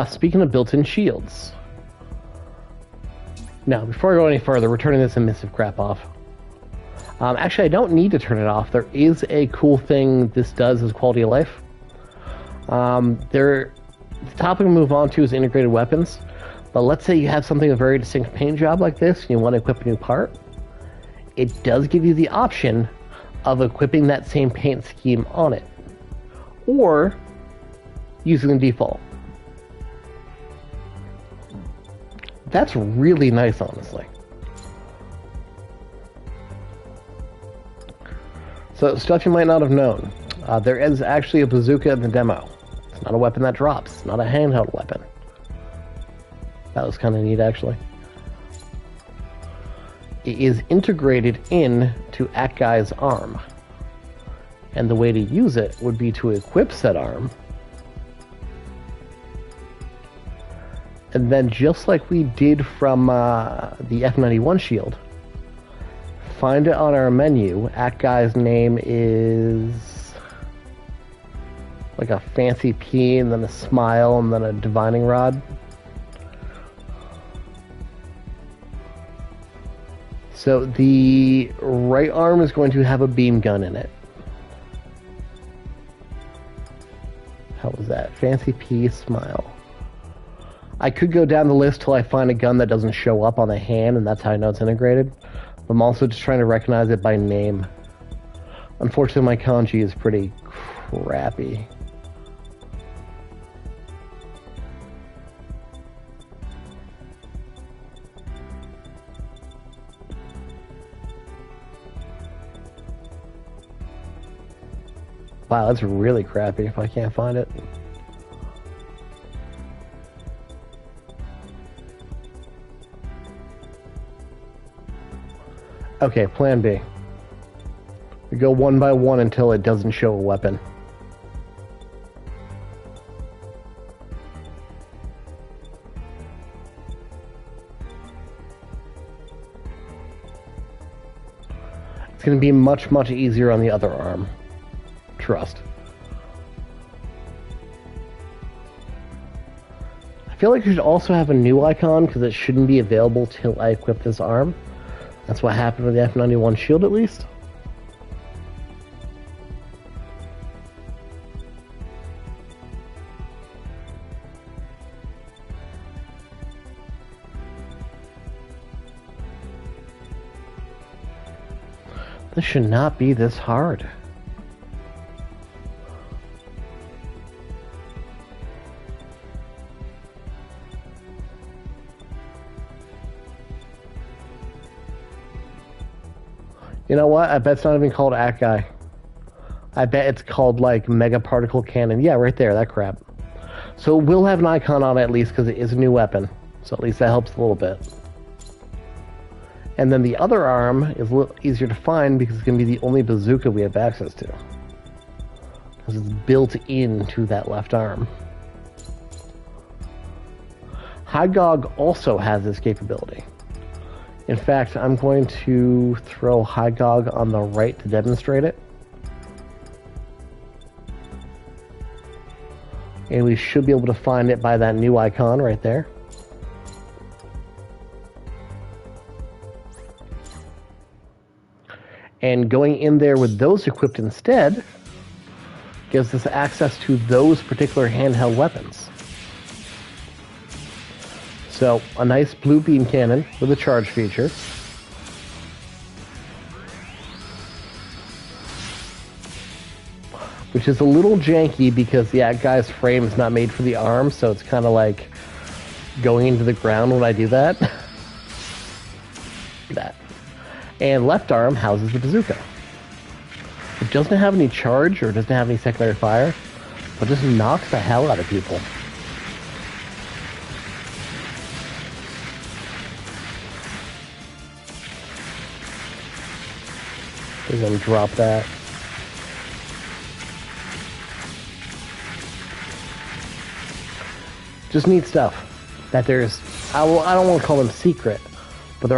Speaking of built-in shields. Now, before I go any further, we're turning this emissive crap off. Actually, I don't need to turn it off. There is a cool thing this does as quality of life. The topic we'll move on to is integrated weapons. But let's say you have something a very distinct paint job like this, and you want to equip a new part. It does give you the option of equipping that same paint scheme on it, or using the default. That's really nice, honestly. So, stuff you might not have known. There is actually a bazooka in the demo. It's not a weapon that drops. It's not a handheld weapon. That was kind of neat, actually. It is integrated into Akai's arm. And the way to use it would be to equip said arm. And then, just like we did from the F91 shield, find it on our menu. Akai's name is like a fancy P, and then a smile, and then a divining rod. So the right arm is going to have a beam gun in it. How was that? Fancy P, smile. I could go down the list till I find a gun that doesn't show up on the hand, and that's how I know it's integrated. But I'm also just trying to recognize it by name. Unfortunately, my kanji is pretty crappy. Wow, that's really crappy if I can't find it. Okay, plan B. We go one by one until it doesn't show a weapon. It's going to be much, much easier on the other arm. Trust. I feel like you should also have a new icon because it shouldn't be available till I equip this arm. That's what happened with the F91 shield, at least. This should not be this hard. You know what? I bet it's not even called Akai. I bet it's called, like, Mega Particle Cannon. Yeah, right there, that crap. So it will have an icon on it at least because it is a new weapon. So at least that helps a little bit. And then the other arm is a little easier to find because it's going to be the only bazooka we have access to. Because it's built into that left arm. Hygog also has this capability. In fact, I'm going to throw Hygog on the right to demonstrate it. And we should be able to find it by that new icon right there. And going in there with those equipped instead gives us access to those particular handheld weapons. So, a nice blue beam cannon with a charge feature. Which is a little janky because the guy's frame is not made for the arm, so it's kind of like going into the ground when I do that. That. And left arm houses the bazooka. It doesn't have any charge or doesn't have any secondary fire, but just knocks the hell out of people. We're gonna drop that. Just neat stuff. That there's, I don't want to call them secret, but there are